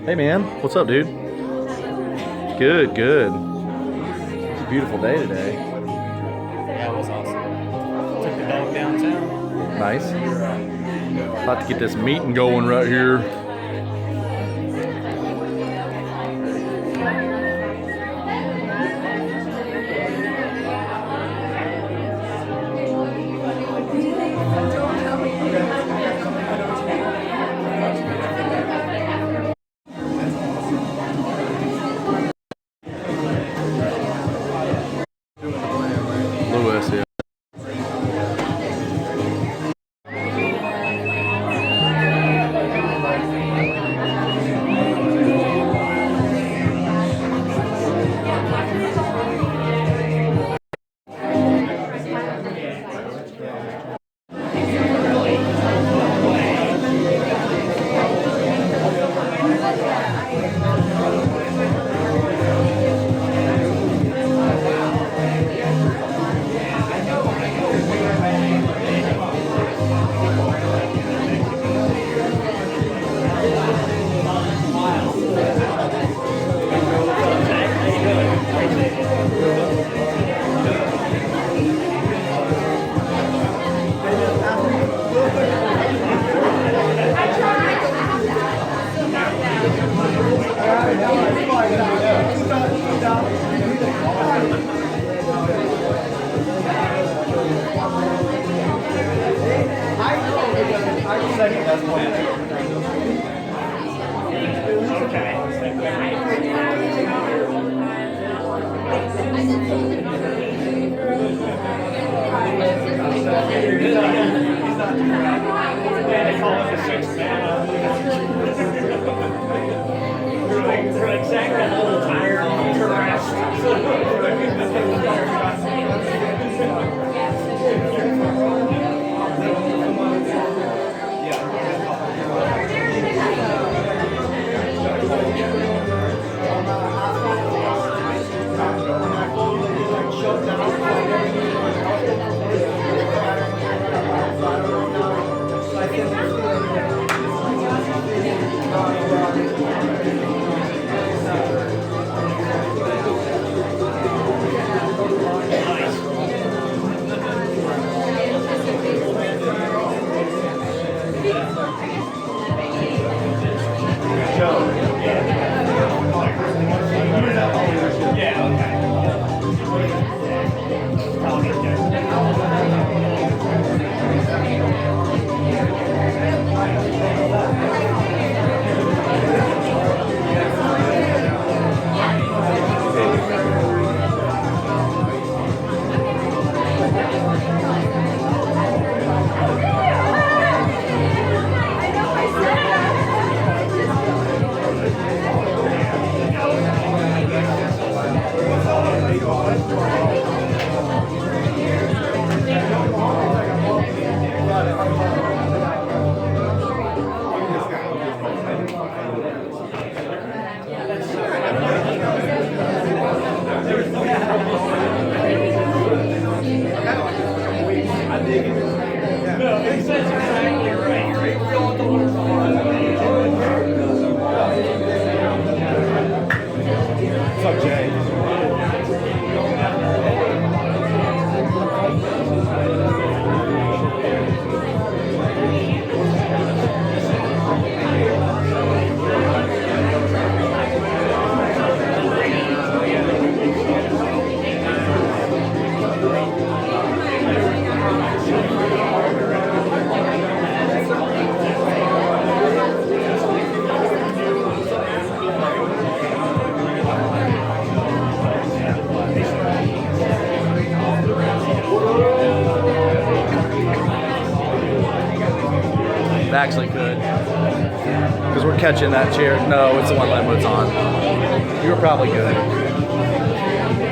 Hey man, what's up, dude? Good, good. It's a beautiful day today. Yeah, it was awesome. Took the dog downtown. Nice. About to get this meeting going right here. Lewis, yeah. It actually could. Because we're catching that chair. No, it's the one Linwood's on. You were probably good.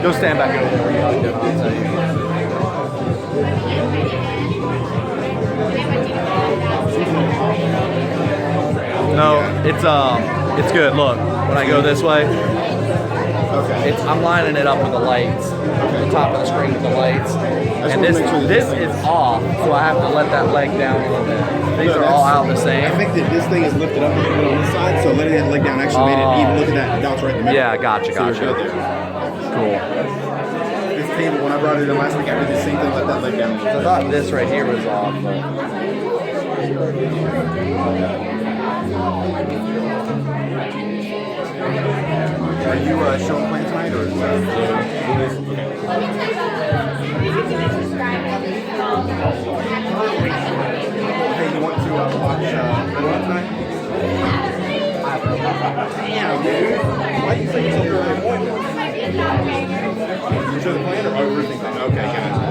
Go stand back over there where you hugged him, I'll tell you. No, it's good. Look, when I go this way, Okay. I'm lining it up with the lights. The top of the screen with the lights. And this is off, so I have to let that leg down a little bit. These are all out the same. I think that this thing is lifted up a little bit on this side, so letting that leg down actually made it even. Look at that, doubt's right in the middle. Yeah, gotcha. So you're good there. Cool. This table, when I brought it in last week, I did the same thing, let that leg down. So I thought this right here was off, but... Are you showing plans tonight, or is that Hey, you want to watch Red One tonight? Damn, dude. Why do you say you're so early appointment? You show the plan or everything? Okay, gotcha.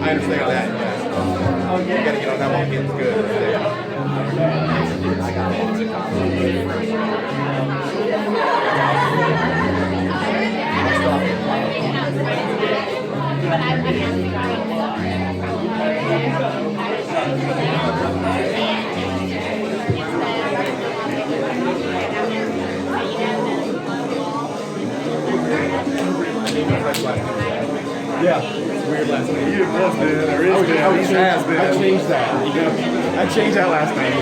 I understand that. Yeah. You gotta get on that one. It's good. I got it. Yeah, it's weird last night. You was been, or is been. I changed that. You know, I changed that last night.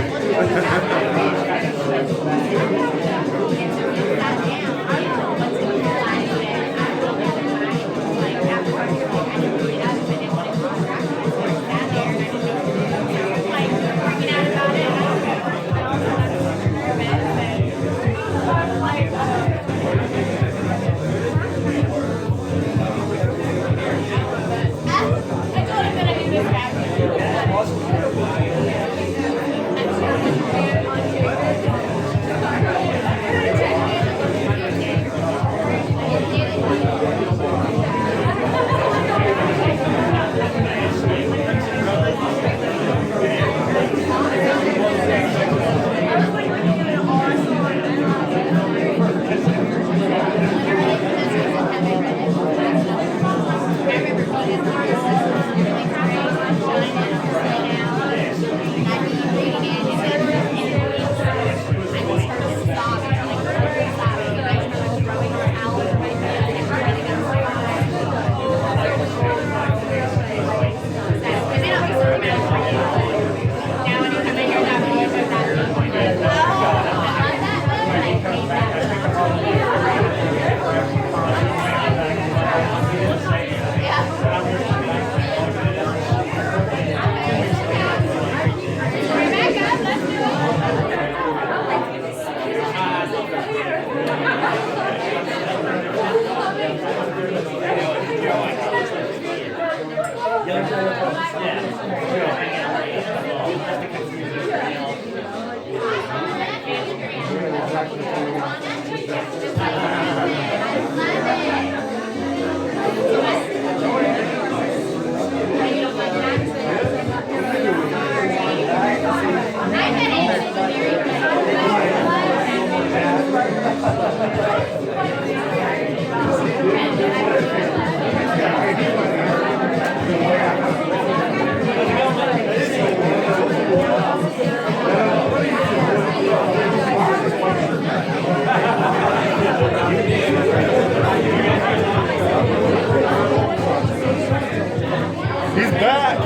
He's back.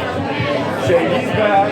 Shady's back.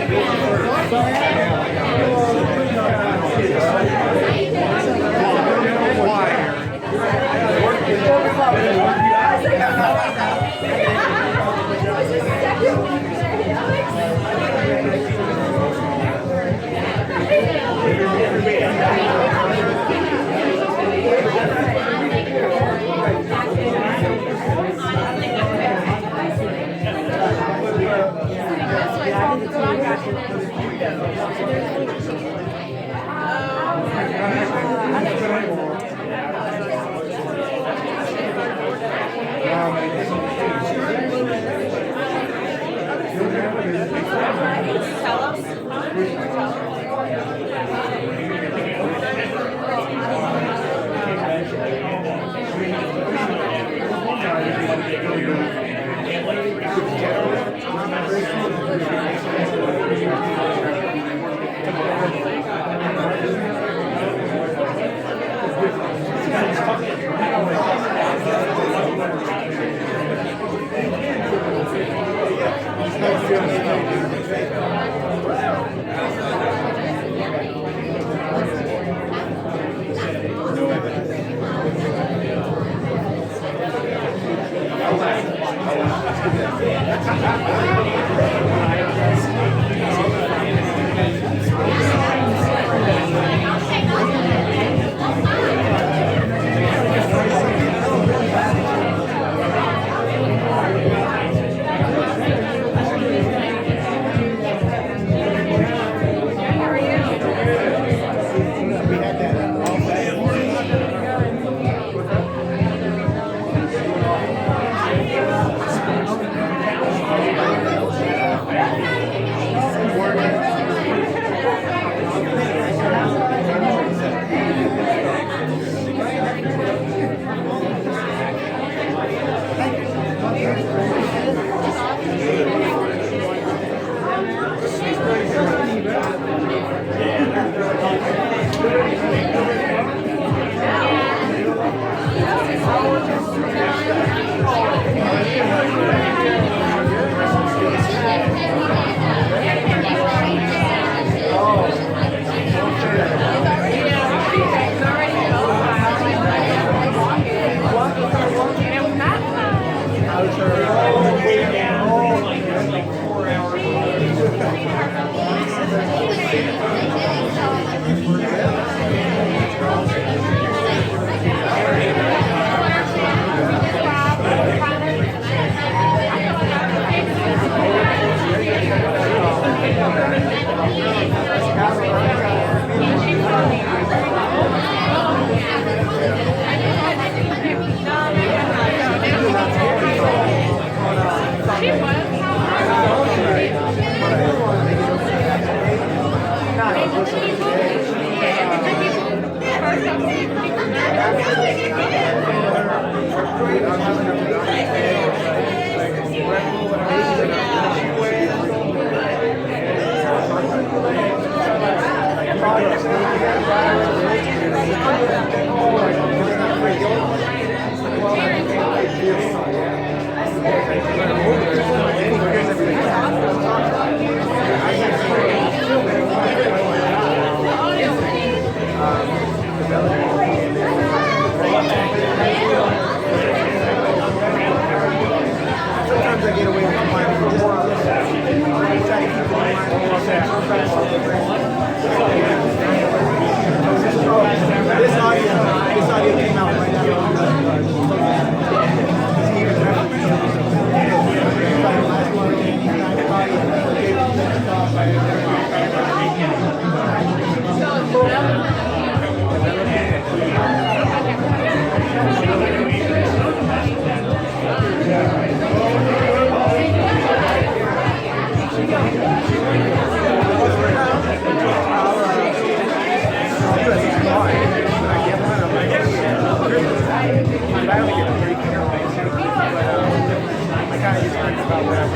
I kind of just learned about what I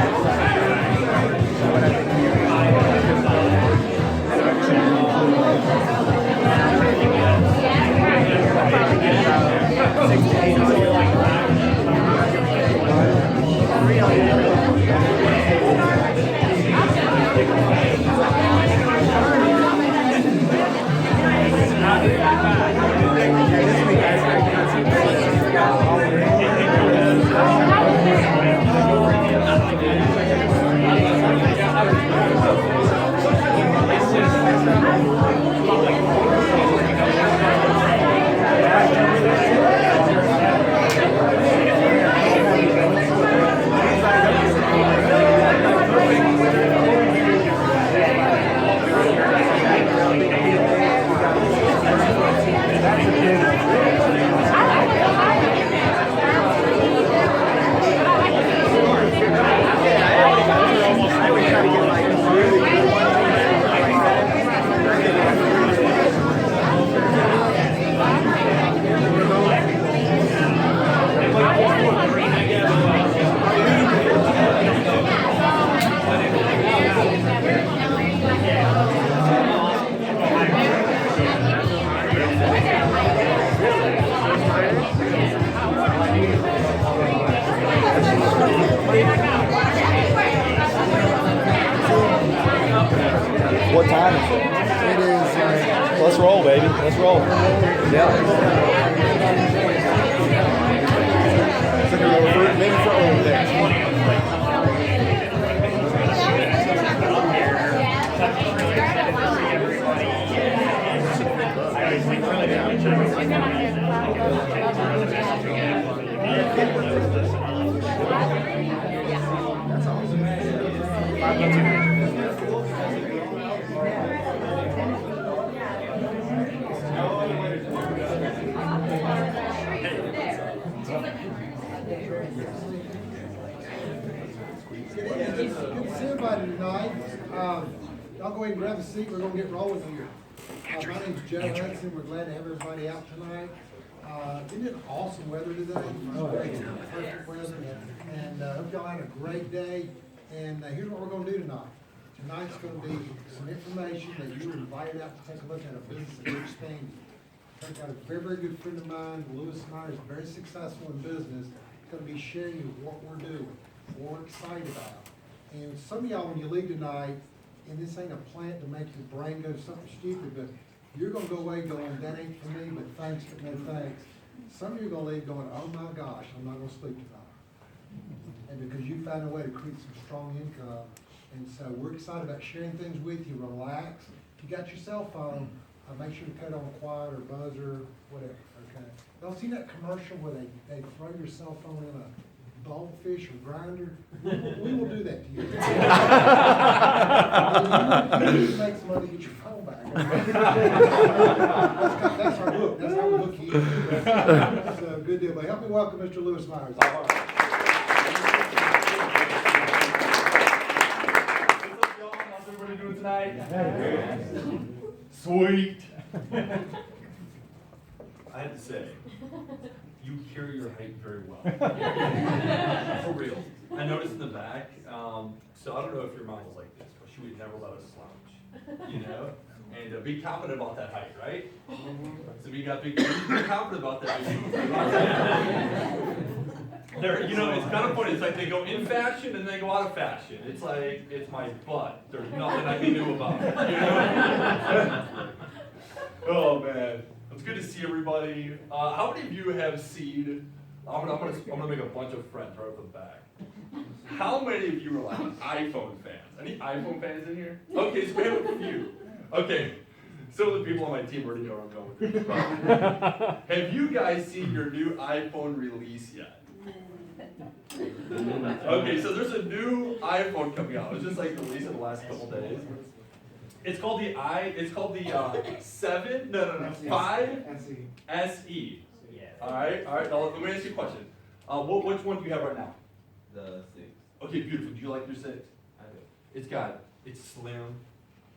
think. What time is it? It is Let's roll, baby. Let's roll. Yeah. So you're over, maybe for over there. Good to see everybody tonight. Y'all go ahead and grab a seat. We're going to get rolling here. My name's Joe Hudson. We're glad to have everybody out tonight. Isn't it awesome weather today? Perfect weather. And hope y'all had a great day. And here's what we're going to do tonight. Tonight's going to be some information that you were invited out to take a look at a business that we're expanding. I've got a very, very good friend of mine, Lewis Myers, very successful in business. He's going to be sharing you what we're doing, what we're excited about. And some of y'all, when you leave tonight, and this ain't a plant to make your brain go something stupid, but you're going to go away going, that ain't for me, but thanks, but no thanks. Some of you are going to leave going, oh my gosh, I'm not going to sleep tonight. And because you found a way to create some strong income. And so we're excited about sharing things with you. Relax. If you got your cell phone, make sure to cut on quiet or buzzer, whatever, okay? Y'all see that commercial where they throw your cell phone in a bonefish or grinder? We will do that to you. You need to make some money to get your phone back. That's our look. That's how we look at you. So good deal. But help me welcome Mr. Lewis Myers. How's everybody doing tonight? Sweet. I have to say, you carry your height very well. For real. I noticed in the back, so I don't know if your mom was like this, but she would never let us slouch, you know? And be confident about that height, right? So we got be confident about that. There, you know, it's kind of funny. It's like they go in fashion and they go out of fashion. It's like, it's my butt. There's nothing I can do about it, you know? Oh, man. It's good to see everybody. How many of you have seen, I'm gonna make a bunch of friends right off the back. How many of you are like iPhone fans? Any iPhone fans in here? Okay, so we have a few. Okay, some of the people on my team already know where I'm going with this. Have you guys seen your new iPhone release yet? Okay, so there's a new iPhone coming out. It was just like released in the last couple days. It's called the 5 SE. Yeah. All right. Now let me ask you a question. Which one do you have right now? The 6. Okay, beautiful. Do you like your 6? I do. It's slim,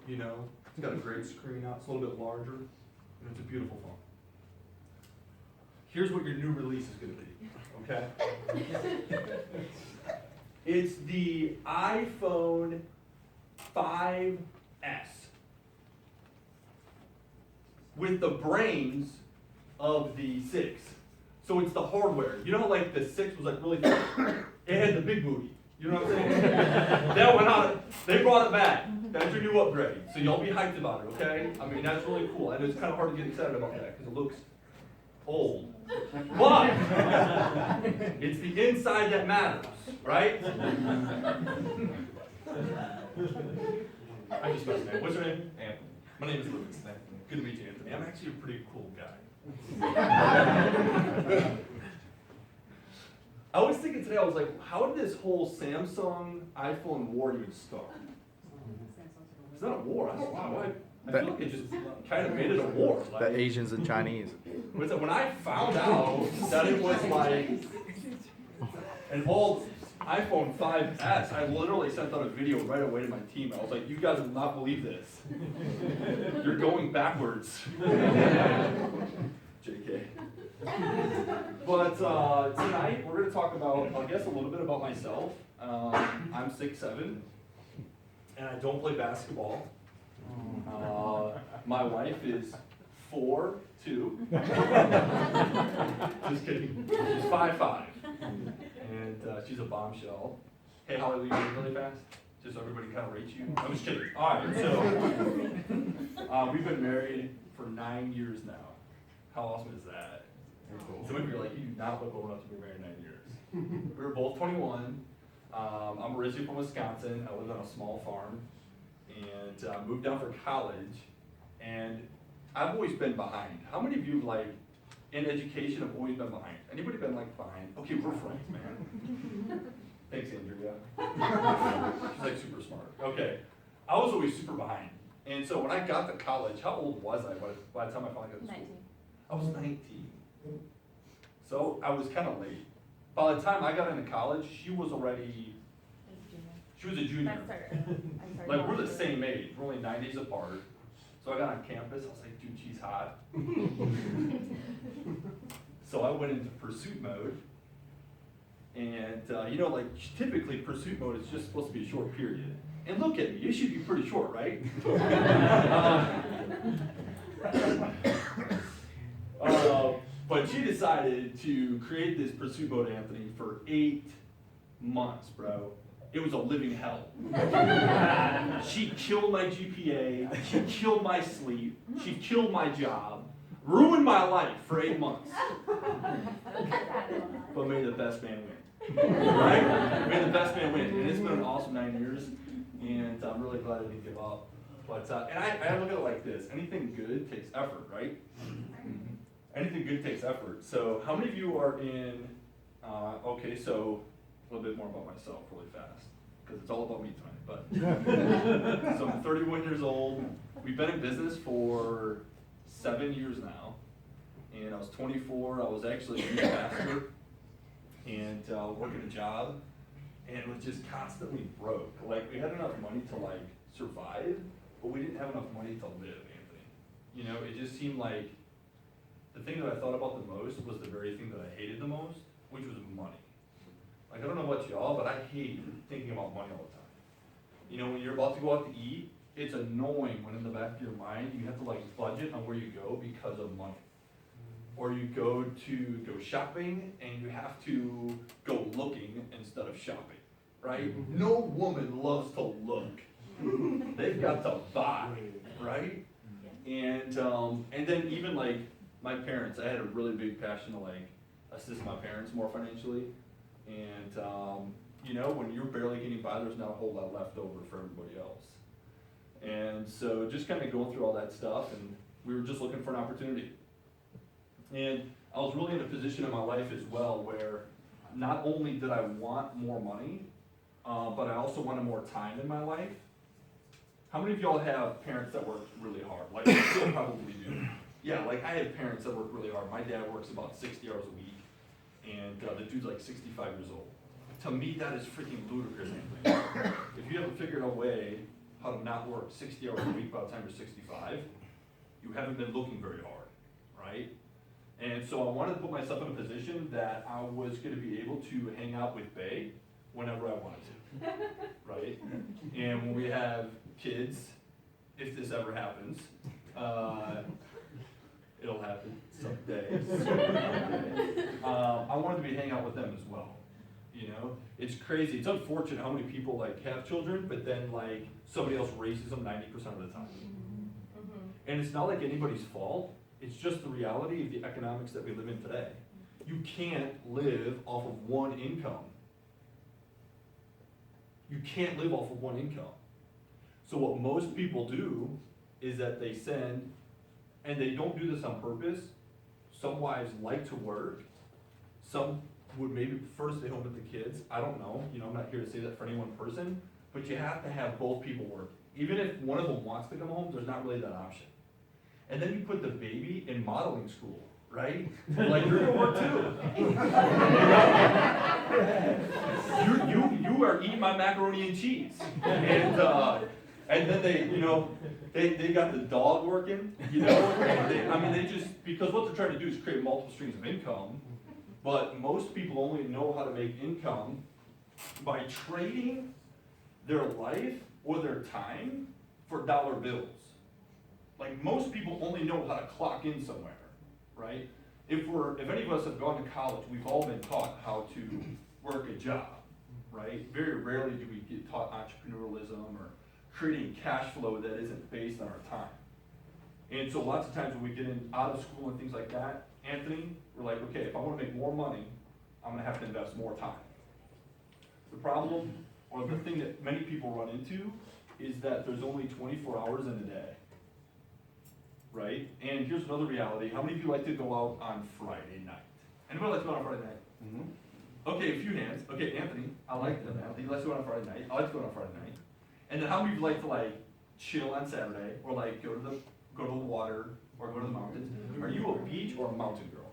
you know. It's got a great screen out. It's a little bit larger, and it's a beautiful phone. Here's what your new release is going to be. Okay. It's the iPhone 5S with the brains of the 6. So it's the hardware. You know, like the 6 was like really thick. It had the big booty. You know what I'm saying? That went out. They brought it back. That's your new upgrade. So y'all be hyped about it, okay? I mean, that's really cool. And it's kind of hard to get excited about that because it looks old. But it's the inside that matters, right? I just met you, man. What's your name? Anthony. My name is Lucas. Good to meet you, Anthony. I'm actually a pretty cool guy. I was thinking today, I was like, how did this whole Samsung iPhone war even start? It's not a war. I don't know. I feel like it just kind of made it a war. Like, The Asians and Chinese. when I found out that it was like an old iPhone 5S, I literally sent out a video right away to my team. I was like, you guys will not believe this. You're going backwards. JK. But tonight we're going to talk about, I guess, a little bit about myself. I'm 6'7", and I don't play basketball. My wife is 4'2". Just kidding. She's 5'5", and she's a bombshell. Hey, Holly, will you read really fast? Just so everybody kind of rates you. I'm just kidding. All right, so we've been married for 9 years now. How awesome is that? Some of you are like, you do not look old enough to be married 9 years. We were both 21. I'm originally from Wisconsin. I lived on a small farm and moved down for college. And I've always been behind. How many of you, like, in education have always been behind? Anybody been, like, behind? Okay, we're friends, man. Thanks, Andrea. She's, like, super smart. Okay. I was always super behind. And so when I got to college, how old was I by the time I finally got to school? 19. I was 19. So I was kind of late. By the time I got into college, she was already, she was a junior. I started Like, we're college. the same age, we're only 9 days apart. So I got on campus, I was like, dude, she's hot. So I went into pursuit mode. And, you know, like, typically pursuit mode is just supposed to be a short period. And look at me, it should be pretty short, right? But she decided to create this pursuit mode, Anthony, for 8 months, bro. It was a living hell. She killed my GPA, she killed my sleep, she killed my job, ruined my life for 8 months. But made the best man win. Right? Made the best man win. And it's been an awesome 9 years, and I'm really glad I didn't give up. But, and I look at it like this, anything good takes effort, right? Anything good takes effort. So how many of you are in, okay, so a little bit more about myself really fast, because it's all about me tonight, but. So I'm 31 years old. We've been in business for 7 years now. And I was 24, I was actually a youth pastor and working a job and was just constantly broke. Like, we had enough money to like survive, but we didn't have enough money to live, Anthony. You know, it just seemed like the thing that I thought about the most was the very thing that I hated the most, which was money. Like, I don't know about y'all, but I hate thinking about money all the time. You know, when you're about to go out to eat, it's annoying when in the back of your mind, you have to like budget on where you go because of money. Or you go shopping and you have to go looking instead of shopping, right? No woman loves to look. They've got to buy, right? And then even like my parents, I had a really big passion to like assist my parents more financially. And you know, when you're barely getting by, there's not a whole lot left over for everybody else. And so just kind of going through all that stuff, and we were just looking for an opportunity. And I was really in a position in my life as well where not only did I want more money, but I also wanted more time in my life. How many of y'all have parents that work really hard? Like, I still probably do. Yeah, like I have parents that work really hard. My dad works about 60 hours a week, and the dude's like 65 years old. To me, that is freaking ludicrous, Anthony. If you haven't figured out a way how to not work 60 hours a week by the time you're 65, you haven't been looking very hard, right? And so I wanted to put myself in a position that I was going to be able to hang out with Bae whenever I wanted to, right? And when we have kids, if this ever happens, it'll happen someday. I wanted to be hanging out with them as well. You know, it's crazy. It's unfortunate how many people like have children, but then like somebody else raises them 90% of the time. And it's not like anybody's fault. It's just the reality of the economics that we live in today. You can't live off of one income. You can't live off of one income. So what most people do is that they send, and they don't do this on purpose. Some wives like to work. Some would maybe prefer to stay home with the kids. I don't know. You know, I'm not here to say that for any one person, but you have to have both people work. Even if one of them wants to come home, there's not really that option. And then you put the baby in modeling school, right? Like, you're gonna work too. You are eating my macaroni and cheese. And then they, you know, they got the dog working, you know? They just, because what they're trying to do is create multiple streams of income, but most people only know how to make income by trading their life or their time for dollar bills. Like, most people only know how to clock in somewhere, right? If any of us have gone to college, we've all been taught how to work a job, right? Very rarely do we get taught entrepreneurialism or creating cash flow that isn't based on our time. And so lots of times when we get in out of school and things like that, Anthony, we're like, okay, if I want to make more money, I'm gonna have to invest more time. The problem, or the thing that many people run into, is that there's only 24 hours in a day, right? And here's another reality. How many of you like to go out on Friday night? Anybody like to go out on Friday night? Mm-hmm. Okay, a few hands. Okay, Anthony, I like that. Anthony likes to go out on Friday night. I like to go out on Friday night. And then how many of you like to like chill on Saturday, or like go to the water, or go to the mountains? Are you a beach or a mountain girl?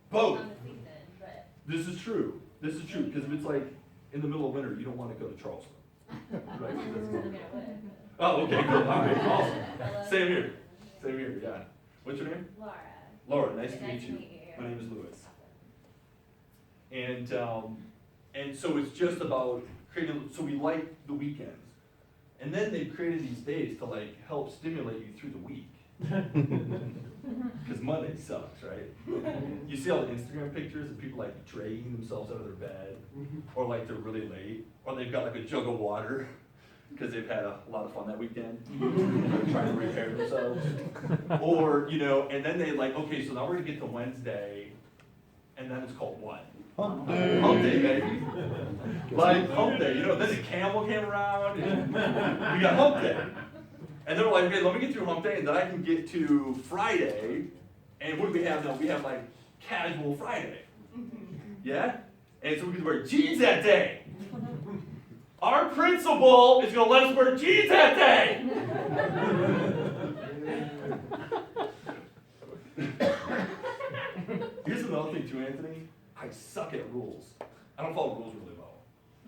Both. On the season, but This is true. This is true, because if it's like in the middle of winter, you don't want to go to Charleston. Right? I was gonna get away. Oh, okay, good. All right, awesome. Hello. Same here. Same here, yeah. What's your name? Laura. Laura, nice to Nice meet to you. meet you. My name is Lewis. And so it's just about creating, so we like the weekends. And then they've created these days to like help stimulate you through the week. Because Monday sucks, right? You see all the Instagram pictures of people like dragging themselves out of their bed, or like they're really late, or they've got like a jug of water because they've had a lot of fun that weekend, they're trying to repair themselves. Or, you know, and then they like, okay, so now we're gonna get to Wednesday, and then it's called what? Hump day. Hump day, baby. Like hump day, you know, then the camel came around, and we got hump day. And then we're like, okay, let me get through hump day, and then I can get to Friday, and what do we have now? We have like casual Friday. Yeah? And so we can wear jeans that day. Our principal is gonna let us wear jeans that day. Here's another thing too, Anthony. I suck at rules. I don't follow rules really well.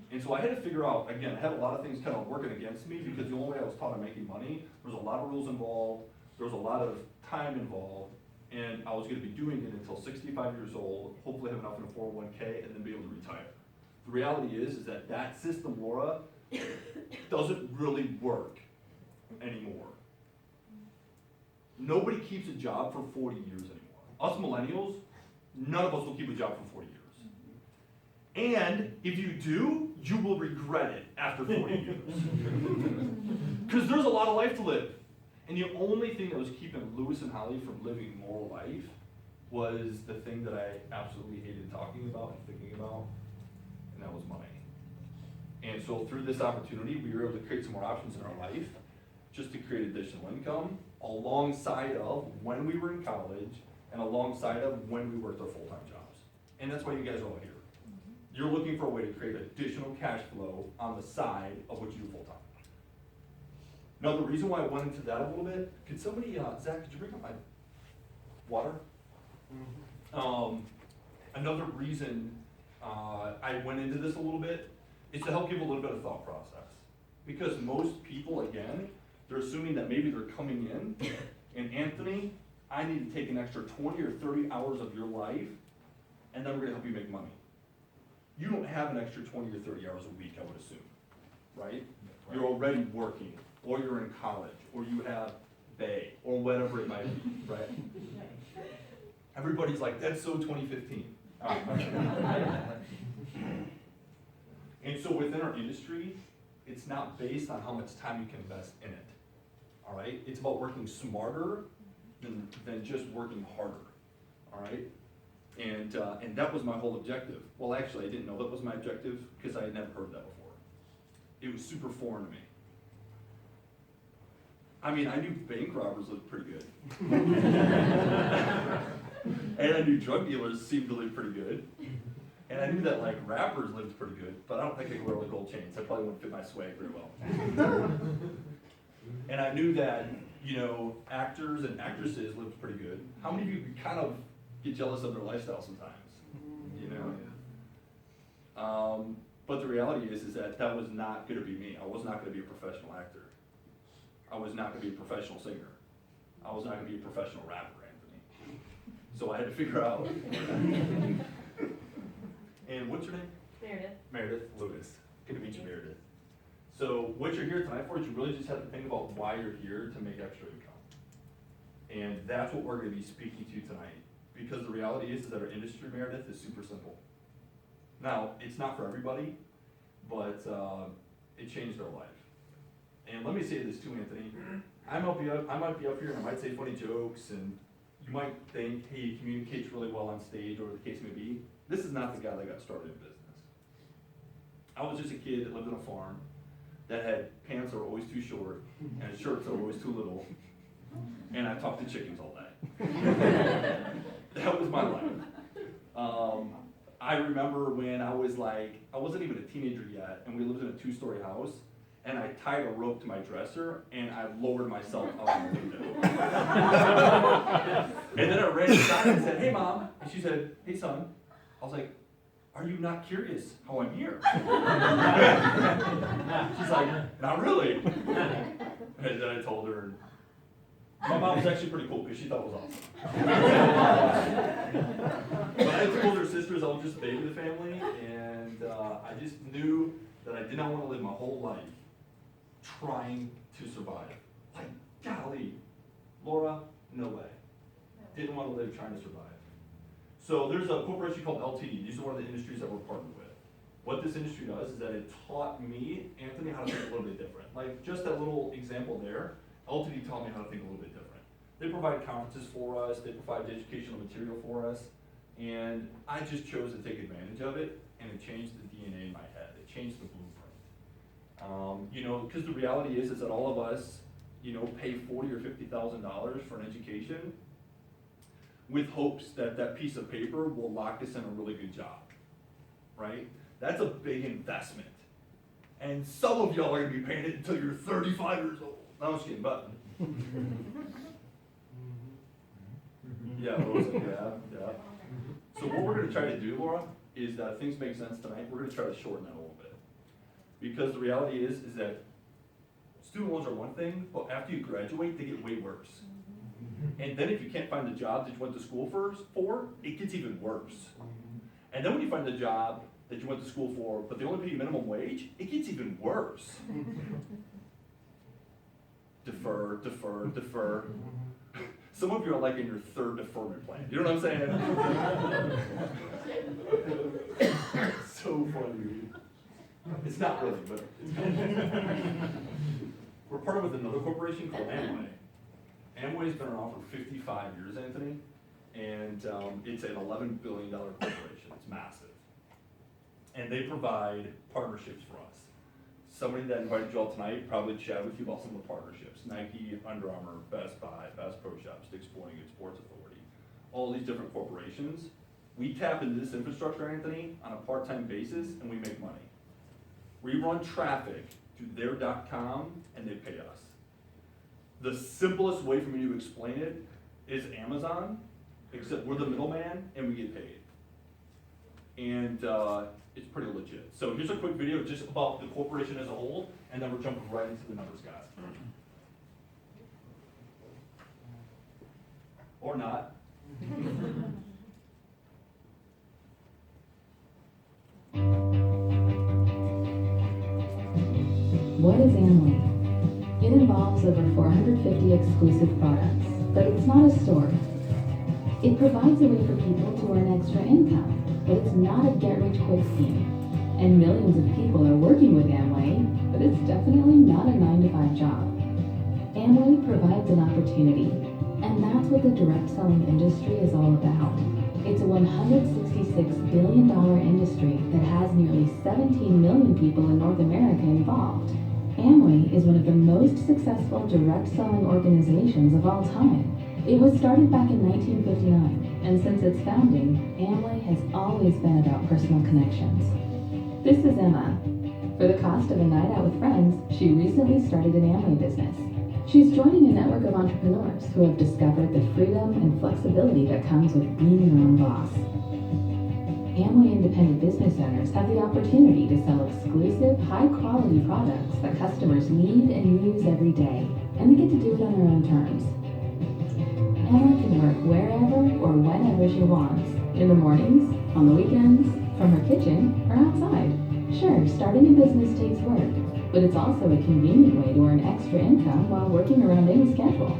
And so I had to figure out, again, I had a lot of things kind of working against me because the only way I was taught on making money, there was a lot of rules involved, there was a lot of time involved, and I was gonna be doing it until 65 years old, hopefully have enough in a 401k, and then be able to retire. The reality is that that system, Laura, doesn't really work anymore. Nobody keeps a job for 40 years anymore. Us millennials, none of us will keep a job for 40 years. And if you do, you will regret it after 40 years. Because there's a lot of life to live. And the only thing that was keeping Lewis and Holly from living more life was the thing that I absolutely hated talking about and thinking about, and that was money. And so through this opportunity, we were able to create some more options in our life just to create additional income alongside of when we were in college and alongside of when we worked our full-time jobs. And that's why you guys are all here. You're looking for a way to create additional cash flow on the side of what you do full-time. Now, the reason why I went into that a little bit, could somebody, Zach, could you bring up my water? Another reason I went into this a little bit is to help give a little bit of thought process. Because most people, again, they're assuming that maybe they're coming in, and Anthony, I need to take an extra 20 or 30 hours of your life, and then we're gonna help you make money. You don't have an extra 20 or 30 hours a week, I would assume, right? You're already working, or you're in college, or you have Bay, or whatever it might be, right? Everybody's like, that's so 2015. And so within our industry, it's not based on how much time you can invest in it, all right? It's about working smarter than just working harder, all right? And that was my whole objective. Well, actually, I didn't know that was my objective because I had never heard that before. It was super foreign to me. I mean, I knew bank robbers lived pretty good. And I knew drug dealers seemed to live pretty good. And I knew that like rappers lived pretty good, but I don't think I could wear like gold chains. I probably wouldn't fit my swag very well. And I knew that, you know, actors and actresses lived pretty good. How many of you kind of get jealous of their lifestyle sometimes? You know? But the reality is that was not gonna be me. I was not gonna be a professional actor. I was not gonna be a professional singer. I was not gonna be a professional rapper, Anthony. So I had to figure out. And what's your name? Meredith. Meredith Lewis. Good to meet you, Meredith. So what you're here tonight for is you really just have to think about why you're here to make extra income. And that's what we're gonna be speaking to tonight. Because the reality is that our industry, Meredith, is super simple. Now, it's not for everybody, but it changed our life. And let me say this too, Anthony. I might be up here and I might say funny jokes, and you might think, hey, he communicates really well on stage, or the case may be. This is not the guy that got started in business. I was just a kid that lived on a farm that had pants that were always too short and shirts that were always too little, and I talked to chickens all day. That was my life. I remember when I was like, I wasn't even a teenager yet, and we lived in a 2-story house, and I tied a rope to my dresser, and I lowered myself out the window. And then I ran inside and said, hey mom, and she said, hey son. I was like, are you not curious how I'm here? She's like, not really. And then I told her, and my mom was actually pretty cool because she thought it was awesome. But I had 2 older sisters. I was just a baby of the family, and I just knew that I did not want to live my whole life trying to survive. Like, golly, Laura, no way. Didn't want to live trying to survive. So there's a corporation called LTD. These are one of the industries that we're partnered with. What this industry does is that it taught me, Anthony, how to think a little bit different. Like just that little example there, LTD taught me how to think a little bit different. They provide conferences for us, they provide educational material for us, and I just chose to take advantage of it, and it changed the DNA in my head. It changed the blueprint. You know, because the reality is that all of us, you know, pay $40,000 or $50,000 for an education with hopes that that piece of paper will lock us in a really good job, right? That's a big investment. And some of y'all are gonna be paying it until you're 35 years old. No, I'm just kidding, but. Yeah, yeah. So what we're gonna try to do, Laura, is that things make sense tonight, we're gonna try to shorten that a little bit. Because the reality is that student loans are one thing, but after you graduate, they get way worse. And then if you can't find the job that you went to school for, it gets even worse. And then when you find the job that you went to school for, but they only pay you minimum wage, it gets even worse. Defer. Some of you are like in your 3rd deferment plan. You know what I'm saying? So funny. It's not really, but it's kind of. We're partnered with another corporation called Amway. Amway's been around for 55 years, Anthony, and it's an $11 billion corporation. It's massive. And they provide partnerships for us. Somebody that invited you all tonight probably chat with you about some of the partnerships. Nike, Under Armour, Best Buy, Bass Pro Shops, Dick's Sporting Goods, Sports Authority. All these different corporations. We tap into this infrastructure, Anthony, on a part-time basis, and we make money. We run traffic to their .com, and they pay us. The simplest way for me to explain it is Amazon, except we're the middleman and we get paid. And it's pretty legit. So here's a quick video just about the corporation as a whole, and then we're jumping right into the numbers, guys. Or not. What is Amway? It involves over 450 exclusive products, but it's not a store. It provides a way for people to earn extra income, but it's not a get-rich-quick scheme. And millions of people are working with Amway, but it's definitely not a 9-to-5 job. Amway provides an opportunity, and that's what the direct selling industry is all about. It's a $166 billion industry that has nearly 17 million people in North America involved. Amway is one of the most successful direct selling organizations of all time. It was started back in 1959, and since its founding, Amway has always been about personal connections. This is Emma. For the cost of a night out with friends, she recently started an Amway business. She's joining a network of entrepreneurs who have discovered the freedom and flexibility that comes with being your own boss. Amway independent business owners have the opportunity to sell exclusive, high-quality products that customers need and use every day, and they get to do it on their own terms. Emma can work wherever or whenever she wants, in the mornings, on the weekends, from her kitchen, or outside. Sure, starting a business takes work, but it's also a convenient way to earn extra income while working around any schedule.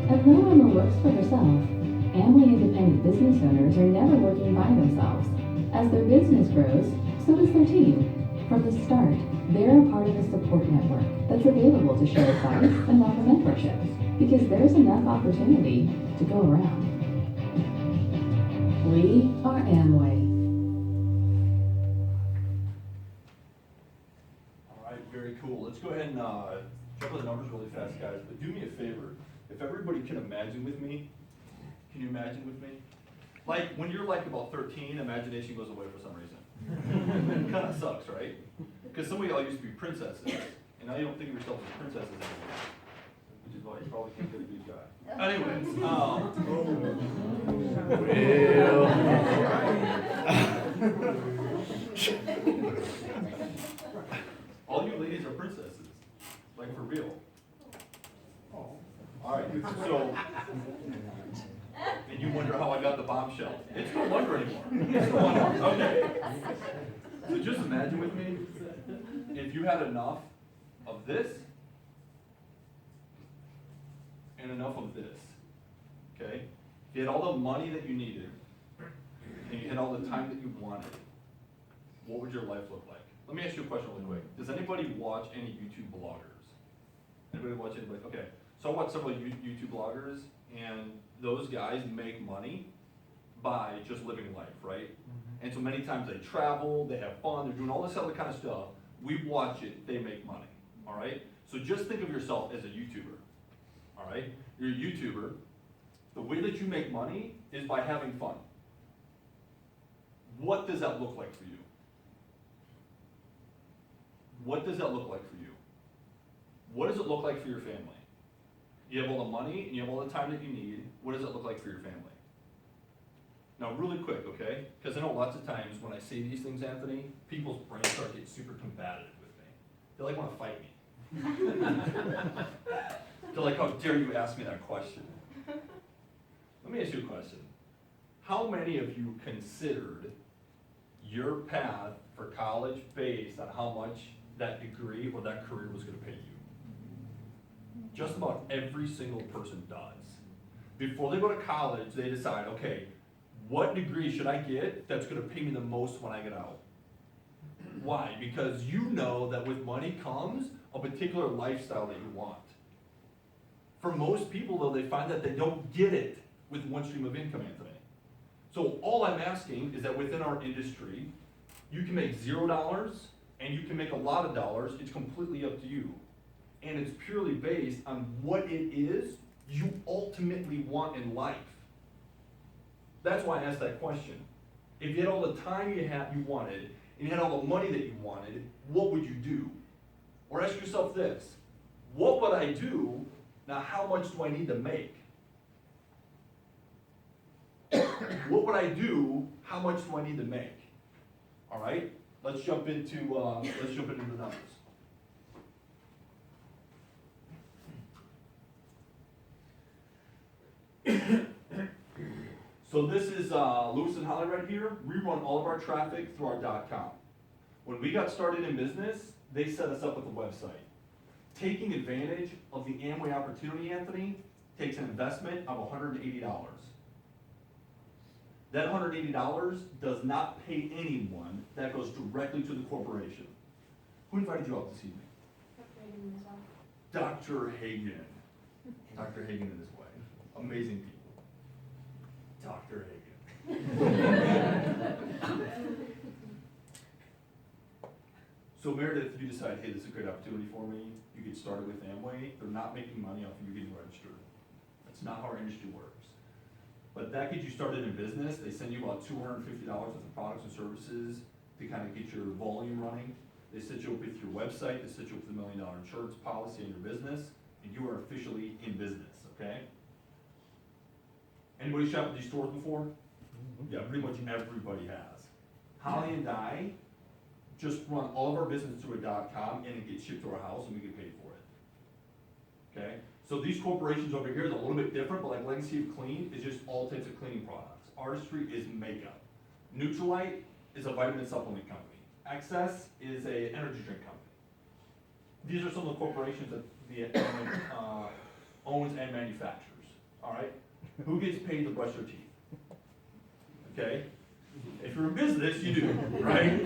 And though Emma works for herself, Amway independent business owners are never working by themselves. As their business grows, so does their team. From the start, they're a part of a support network that's available to share advice and offer mentorship, because there's enough opportunity to go around. We are Amway. All right, very cool. Let's go ahead and jump over the numbers really fast, guys. But do me a favor. If everybody can imagine with me, can you imagine with me? Like, when you're like about 13, imagination goes away for some reason. It kind of sucks, right? Because some of y'all used to be princesses, and now you don't think of yourself as princesses anymore. Which is why you probably can't get a good guy. Anyways, all you ladies are princesses, like for real. All right, so, and you wonder how I got the bombshell. It's no wonder anymore. It's no wonder. Okay. So just imagine with me, if you had enough of this and enough of this, okay? If you had all the money that you needed and you had all the time that you wanted, what would your life look like? Let me ask you a question really quick. Does anybody watch any YouTube bloggers? Anybody watch anybody? Okay. So I watch several YouTube bloggers, and those guys make money by just living life, right? And so many times they travel, they have fun, they're doing all this other kind of stuff. We watch it, they make money, all right? So just think of yourself as a YouTuber, all right? You're a YouTuber. The way that you make money is by having fun. What does that look like for you? What does that look like for you? What does it look like for your family? You have all the money and you have all the time that you need. What does it look like for your family? Now, really quick, okay? Because I know lots of times when I say these things, Anthony, people's brains start getting super combative with me. They like want to fight me. They're like, how dare you ask me that question? Let me ask you a question. How many of you considered your path for college based on how much that degree or that career was going to pay you? Just about every single person does. Before they go to college, they decide, okay, what degree should I get that's going to pay me the most when I get out? Why? Because you know that with money comes a particular lifestyle that you want. For most people, though, they find that they don't get it with one stream of income, Anthony. So all I'm asking is that within our industry, you can make $0 and you can make a lot of dollars. It's completely up to you. And it's purely based on what it is you ultimately want in life. That's why I asked that question. If you had all the time you wanted, and you had all the money that you wanted, what would you do? Or ask yourself this, what would I do? Now, how much do I need to make? What would I do? How much do I need to make? All right, let's jump into the numbers. So this is Lewis and Holly right here. We run all of our traffic through our .com. When we got started in business, they set us up with a website. Taking advantage of the Amway opportunity, Anthony, takes an investment of $180. That $180 does not pay anyone. That goes directly to the corporation. Who invited you out this evening? Dr. Hagen. Dr. Hagen and his wife. Amazing people. Dr. Hagen. So Meredith, you decide, hey, this is a great opportunity for me. You get started with Amway. They're not making money off of you getting registered. That's not how our industry works. But that gets you started in business. They send you about $250 worth of products and services to kind of get your volume running. They set you up with your website. They set you up with $1 million insurance policy in your business, and you are officially in business, okay? Anybody shopped at these stores before? Yeah, pretty much everybody has. Holly and I just run all of our business through a .com, and it gets shipped to our house, and we get paid for it. Okay? So these corporations over here is a little bit different, but like Legacy of Clean is just all types of cleaning products. Artistry is makeup. Neutralite is a vitamin supplement company. Excess is a energy drink company. These are some of the corporations that the owns and manufactures. All right? Who gets paid to brush their teeth? Okay? If you're in business, you do, right?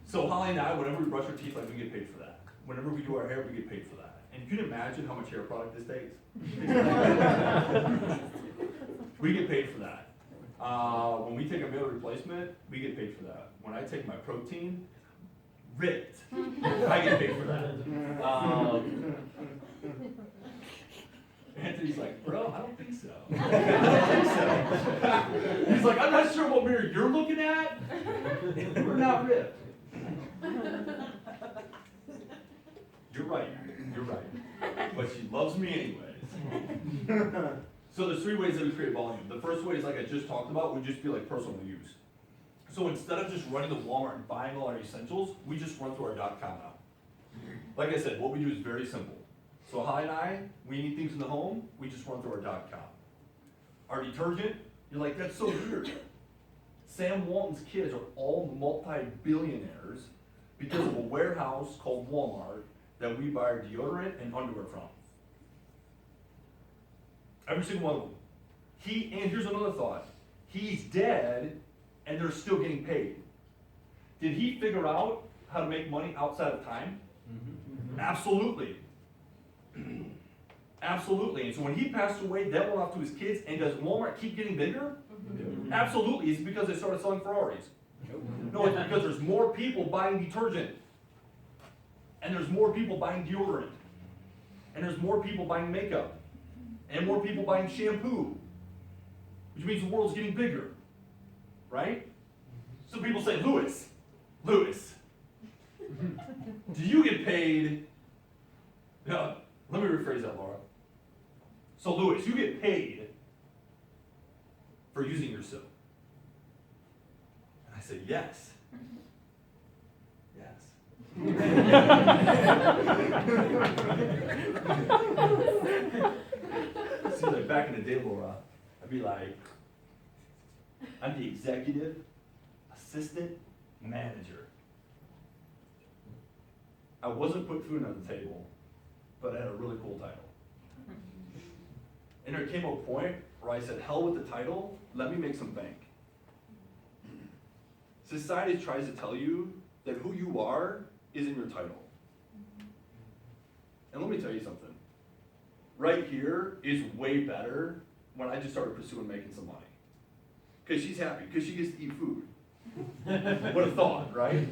So Holly and I, whenever we brush our teeth, like we get paid for that. Whenever we do our hair, we get paid for that. And you can imagine how much hair product this takes. We get paid for that. When we take a meal replacement, we get paid for that. When I take my protein, ripped, I get paid for that. Anthony's like, bro, I don't think so. He's like, I'm not sure what mirror you're looking at. We're not ripped. You're right. But she loves me anyways. So there's 3 ways that we create volume. The first way is, like I just talked about, would just be like personal use. So instead of just running to Walmart and buying all our essentials, we just run through our .com now. Like I said, what we do is very simple. So Holly and I, we need things in the home, we just run through our .com. Our detergent, you're like, that's so weird. Sam Walton's kids are all multi-billionaires because of a warehouse called Walmart that we buy our deodorant and underwear from. Every single one of them. And here's another thought. He's dead and they're still getting paid. Did he figure out how to make money outside of time? Mm-hmm. Absolutely. Absolutely. And so when he passed away, that went off to his kids. And does Walmart keep getting bigger? Mm-hmm. Absolutely. It's because they started selling Ferraris. No, it's because there's more people buying detergent. And there's more people buying deodorant. And there's more people buying makeup. And more people buying shampoo. Which means the world's getting bigger. Right? Some people say, Lewis, do you get paid? No, let me rephrase that, Laura. So Lewis, you get paid for using your soap. And I said, yes. See, like back in the day, Laura, I'd be like, I'm the executive assistant manager. I wasn't put food on the table, but I had a really cool title. And there came a point where I said, hell with the title, let me make some bank. Society tries to tell you that who you are isn't your title. And let me tell you something. Right here is way better when I just started pursuing making some money. Because she's happy, because she gets to eat food. What a thought, right?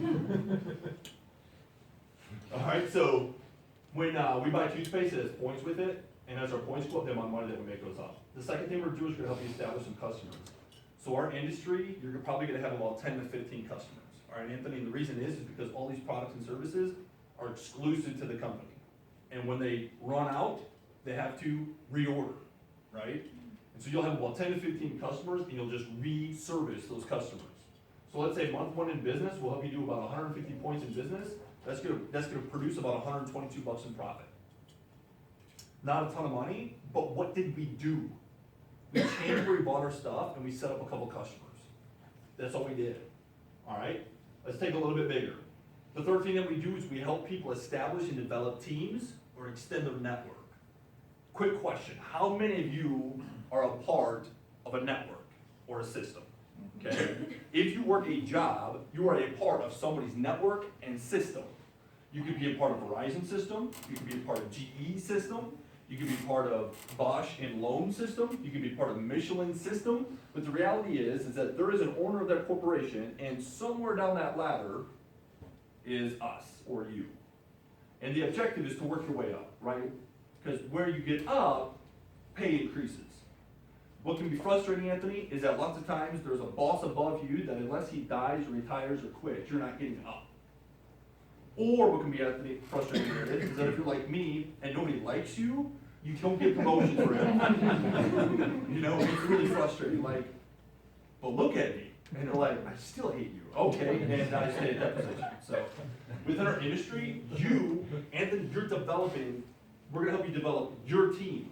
All right, so when we buy toothpaste, it has points with it, and as our points go up, the amount of money that we make goes up. The second thing we're doing is going to help you establish some customers. So our industry, you're probably going to have about 10 to 15 customers. All right, Anthony, and the reason is because all these products and services are exclusive to the company. And when they run out, they have to reorder, right? And so you'll have about 10 to 15 customers, and you'll just re-service those customers. So let's say month 1 in business, we'll help you do about 150 points in business. That's gonna produce about $122 in profit. Not a ton of money, but what did we do? We changed where we bought our stuff, and we set up a couple customers. That's all we did, all right? Let's take a little bit bigger. The third thing that we do is we help people establish and develop teams or extend their network. Quick question, how many of you are a part of a network or a system? Okay? If you work a job, you are a part of somebody's network and system. You could be a part of Verizon system, you could be a part of GE system, you could be part of Bosch and Loan system, you could be part of Michelin system, but the reality is that there is an owner of that corporation, and somewhere down that ladder is us or you. And the objective is to work your way up, right? Because where you get up, pay increases. What can be frustrating, Anthony, is that lots of times there's a boss above you that unless he dies or retires or quits, you're not getting up. Or what can be, Anthony, frustrating here is that if you're like me and nobody likes you, you don't get promotions for it. You know, it's really frustrating. Like, but look at me. And they're like, I still hate you. Okay, and I stay at that position. So within our industry, you, Anthony, you're developing, we're gonna help you develop your team.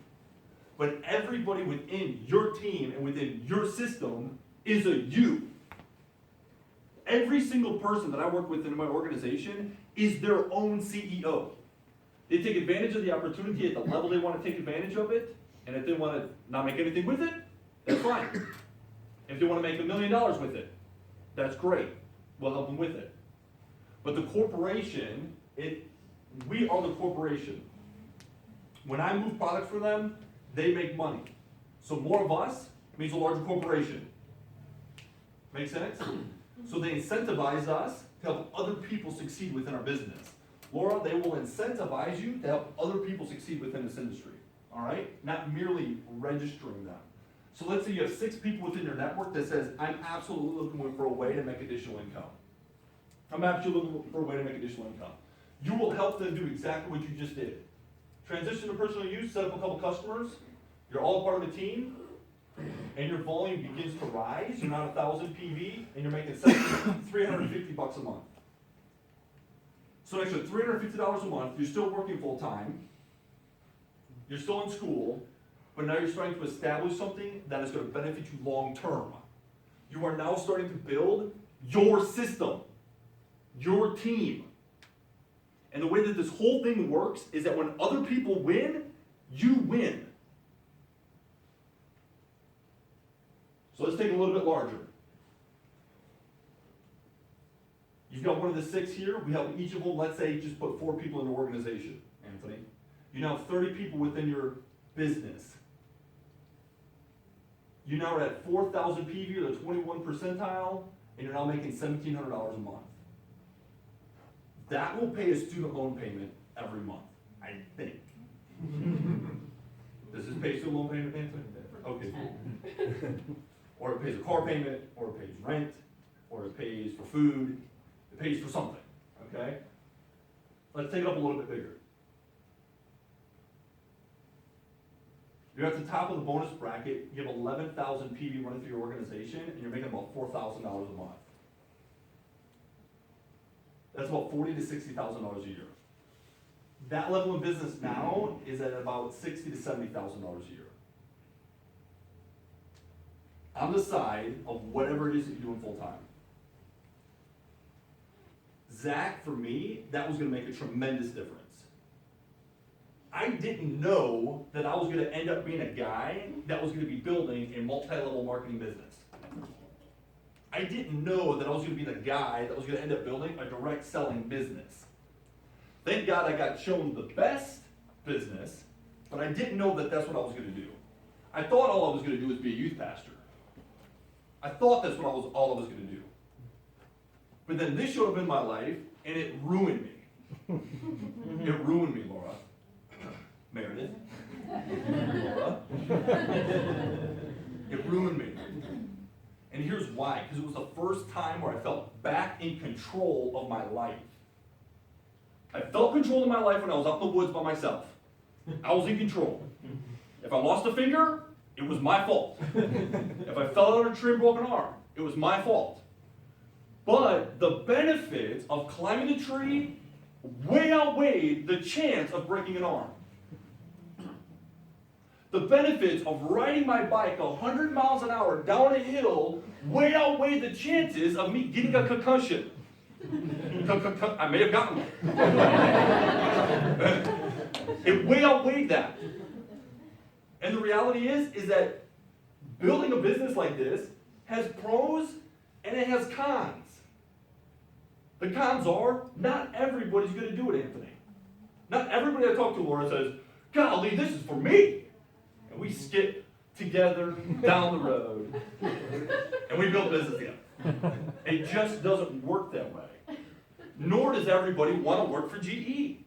But everybody within your team and within your system is a you. Every single person that I work with in my organization is their own CEO. They take advantage of the opportunity at the level they want to take advantage of it, and if they want to not make anything with it, that's fine. If they want to make $1 million with it, that's great. We'll help them with it. But the corporation, we are the corporation. When I move products for them, they make money. So more of us means a larger corporation. Make sense? So they incentivize us to help other people succeed within our business. Laura, they will incentivize you to help other people succeed within this industry. All right? Not merely registering them. So let's say you have 6 people within your network that says, I'm absolutely looking for a way to make additional income. I'm absolutely looking for a way to make additional income. You will help them do exactly what you just did. Transition to personal use, set up a couple customers, you're all part of a team, and your volume begins to rise, you're not 1,000 PV, and you're making $350 a month. So an extra $350 a month, you're still working full time, you're still in school, but now you're starting to establish something that is going to benefit you long term. You are now starting to build your system, your team. And the way that this whole thing works is that when other people win, you win. So let's take it a little bit larger. You've got one of the 6 here. We help each of them, let's say, just put 4 people in the organization, Anthony. You now have 30 people within your business. You now are at 4,000 PV, or the 21 percentile, and you're now making $1,700 a month. That will pay a student loan payment every month, I think. Does this pay student loan payment, Anthony? Okay, cool. Or it pays a car payment, or it pays rent, or it pays for food, it pays for something, okay? Let's take it up a little bit bigger. You're at the top of the bonus bracket, you have 11,000 PV running through your organization, and you're making about $4,000 a month. That's about $40,000 to $60,000 a year. That level of business now is at about $60,000 to $70,000 a year. On the side of whatever it is that you're doing full time. Zach, for me, that was going to make a tremendous difference. I didn't know that I was going to end up being a guy that was going to be building a multi-level marketing business. I didn't know that I was going to be the guy that was going to end up building a direct selling business. Thank God I got shown the best business, but I didn't know that that's what I was going to do. I thought all I was going to do was be a youth pastor. I thought that's what all I was going to do. But then this showed up in my life, and it ruined me. It ruined me, Laura. Meredith. Laura. It ruined me. And here's why. Because it was the first time where I felt back in control of my life. I felt control of my life when I was out in the woods by myself. I was in control. If I lost a finger, it was my fault. If I fell out of a tree and broke an arm, it was my fault. But the benefits of climbing a tree way outweighed the chance of breaking an arm. The benefits of riding my bike 100 miles an hour down a hill way outweighed the chances of me getting a concussion. I may have gotten one. It way outweighed that. And the reality is that building a business like this has pros and it has cons. The cons are, not everybody's going to do it, Anthony. Not everybody I talk to, Laura, says, golly, this is for me. And we skip together down the road, and we build business together. It just doesn't work that way. Nor does everybody want to work for GE.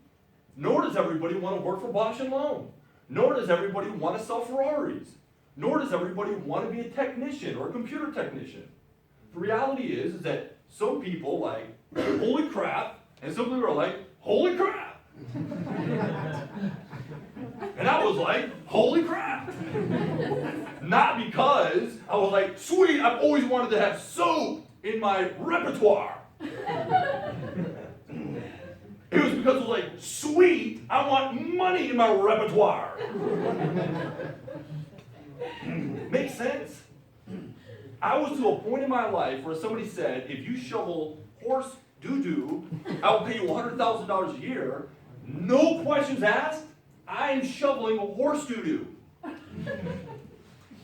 Nor does everybody want to work for Bosch & Lomb. Nor does everybody want to sell Ferraris. Nor does everybody want to be a technician or a computer technician. The reality is that some people like, holy crap, and some people are like, holy crap. And I was like, holy crap. Not because I was like, sweet, I've always wanted to have soap in my repertoire. It was because I was like, sweet, I want money in my repertoire. Makes sense? I was to a point in my life where somebody said, if you shovel horse doo-doo, I'll pay you $100,000 a year. No questions asked. I am shoveling horse doo-doo.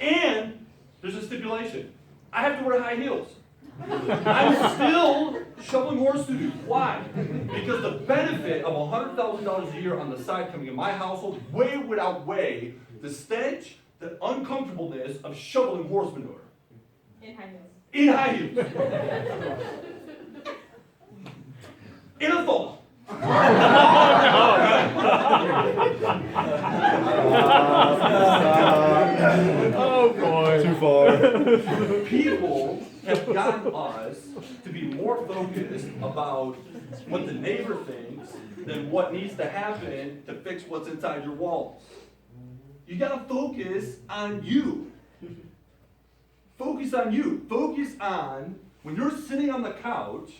And there's a stipulation. I have to wear high heels. I'm still shoveling horse doo-doo. Why? Because the benefit of $100,000 a year on the side coming in my household way would outweigh the stench, the uncomfortableness of shoveling horse manure. In high heels. In high heels. In a thong. Oh boy. Too far. People have gotten us to be more focused about what the neighbor thinks than what needs to happen to fix what's inside your walls. You gotta focus on you. Focus on you. Focus on when you're sitting on the couch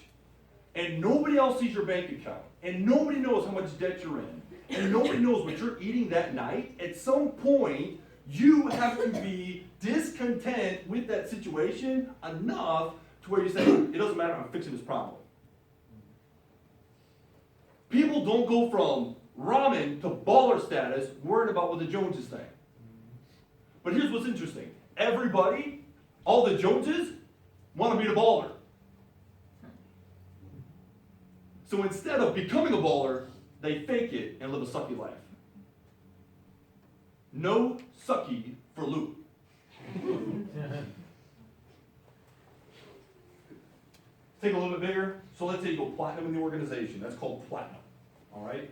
and nobody else sees your bank account and nobody knows how much debt you're in and nobody knows what you're eating that night. At some point, you have to be discontent with that situation enough to where you say, it doesn't matter, I'm fixing this problem. People don't go from ramen to baller status worried about what the Joneses think. But here's what's interesting. Everybody, all the Joneses, want to be the baller. So instead of becoming a baller, they fake it and live a sucky life. No sucky for Luke. Take a little bit bigger. So let's say you go platinum in the organization. That's called platinum. All right?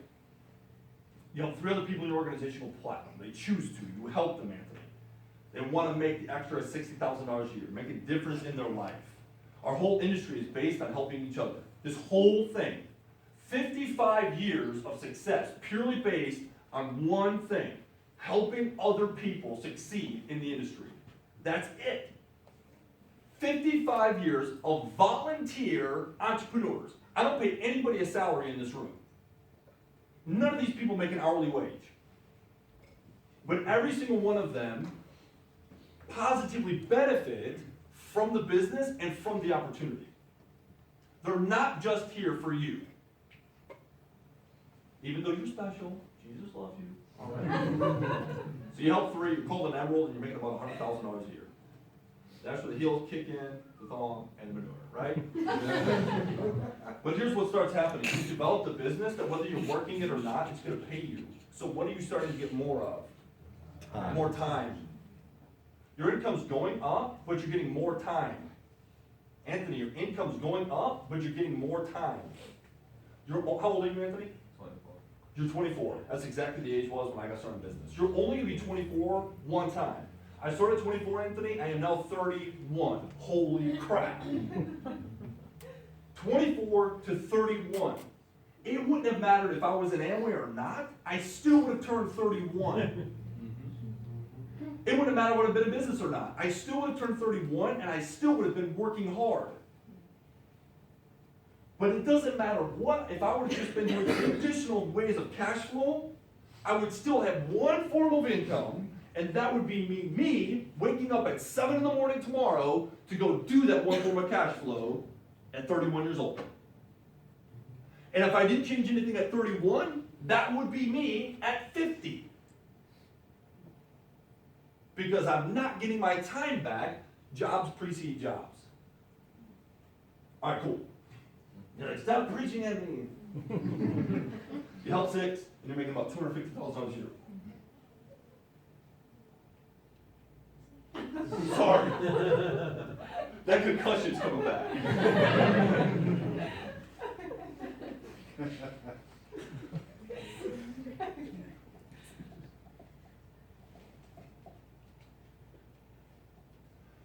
You help 3 other people in your organization go platinum. They choose to. You help them, Anthony. They want to make the extra $60,000 a year, make a difference in their life. Our whole industry is based on helping each other. This whole thing, 55 years of success, purely based on one thing, helping other people succeed in the industry. That's it. 55 years of volunteer entrepreneurs. I don't pay anybody a salary in this room. None of these people make an hourly wage. But every single one of them positively benefit from the business and from the opportunity. They're not just here for you. Even though you're special, Jesus loves you. All right. So you help 3, you're called an emerald, and you're making about $100,000 a year. That's where the heels kick in, the thong, and the manure, right? But here's what starts happening. You develop the business that whether you're working it or not, it's going to pay you. So what are you starting to get more of? More time. Your income's going up, but you're getting more time. Anthony, your income's going up, but you're getting more time. How old are you, Anthony? 24. You're 24. That's exactly the age was when I got started in business. You're only going to be 24 one time. I started at 24, Anthony. I am now 31. Holy crap. 24 to 31. It wouldn't have mattered if I was in Amway or not. I still would have turned 31. It wouldn't have mattered whether I'd been in business or not. I still would have turned 31, and I still would have been working hard. But it doesn't matter what, if I would have just been doing traditional ways of cash flow, I would still have one form of income, and that would be me waking up at 7 in the morning tomorrow to go do that one form of cash flow at 31 years old. And if I didn't change anything at 31, that would be me at 50. Because I'm not getting my time back, jobs precede jobs. All right, cool. You're like, stop preaching at me. You help 6, and you're making about $250,000 a year. Sorry. That concussion's coming back.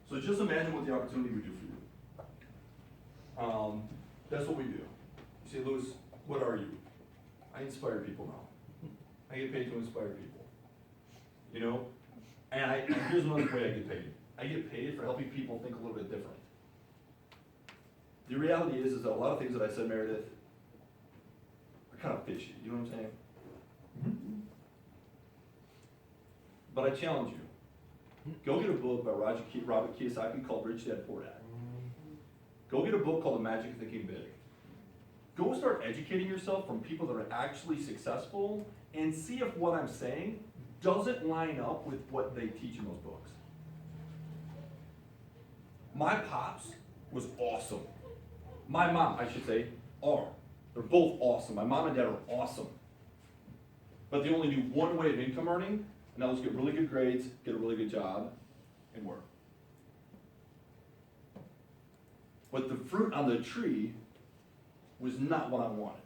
So just imagine what the opportunity would do for you. That's what we do. You say, Louis, what are you? I inspire people now. I get paid to inspire people. You know? And here's another way I get paid. I get paid for helping people think a little bit different. The reality is that a lot of things that I said, Meredith, are kind of fishy. You know what I'm saying? Mm-hmm. But I challenge you. Go get a book by Robert Kiyosaki called Rich Dad Poor Dad. Go get a book called The Magic of Thinking Big. Go start educating yourself from people that are actually successful and see if what I'm saying doesn't line up with what they teach in those books. My pops was awesome. My mom, I should say, are. They're both awesome. My mom and dad are awesome. But they only do one way of income earning, and that was get really good grades, get a really good job, and work. But the fruit on the tree was not what I wanted.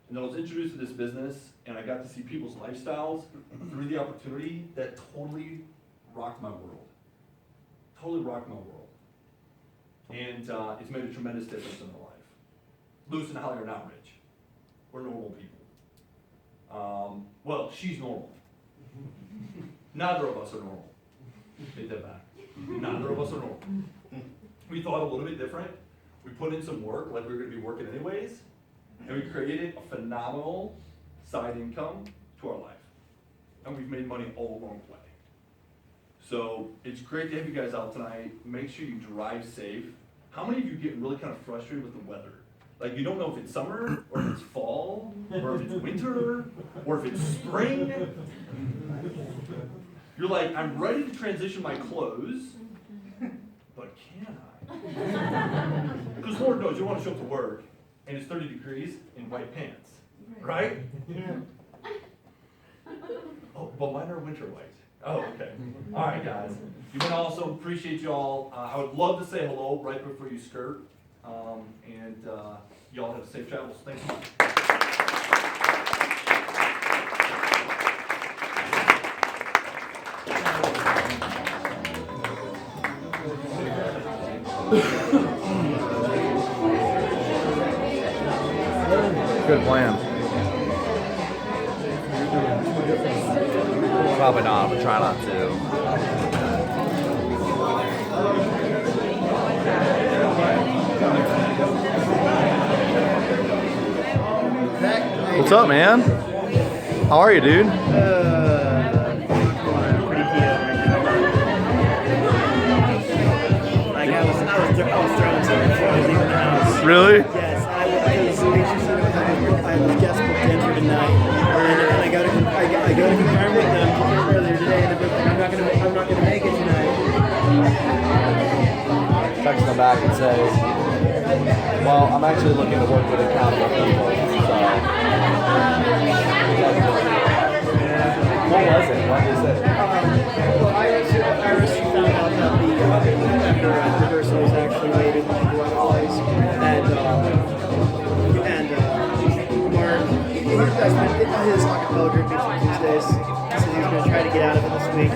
And I was introduced to this business, and I got to see people's lifestyles through the opportunity that totally rocked my world. Totally rocked my world. And it's made a tremendous difference in my life. Luce and Holly are not rich. We're normal people. Well, she's normal. Neither of us are normal. Take that back. Neither of us are normal. We thought a little bit different. We put in some work, like we were going to be working anyways, and we created a phenomenal side income to our life. And we've made money all along the way. So it's great to have you guys out tonight. Make sure you drive safe. How many of you get really kind of frustrated with the weather? Like you don't know if it's summer, or if it's fall, or if it's winter, or if it's spring. You're like, I'm ready to transition my clothes, but can I? Because Lord knows you want to show up to work, and it's 30 degrees in white pants, right? Oh, but mine are winter white. Oh, okay. All right, guys. You've been awesome. Appreciate you all. I would love to say hello right before you skirt. And y'all have safe travels. Thanks so much. Good plan. Probably not, but try not to. What's up, man? How are you, dude? Pretty like I was throwing something before I was leaving the house. Really? Yes, I was guest booked in for tonight, and I go to confirm with them earlier today, and I'm not gonna make it tonight. Text them back and say, well, I'm actually looking to work with accountable people, so. What was it? What is it? Well, Iris found out that the reversal was actually later than the otherwise, and Mark, his acapella group meets on Tuesdays. He said he was going to try to get out of it this week.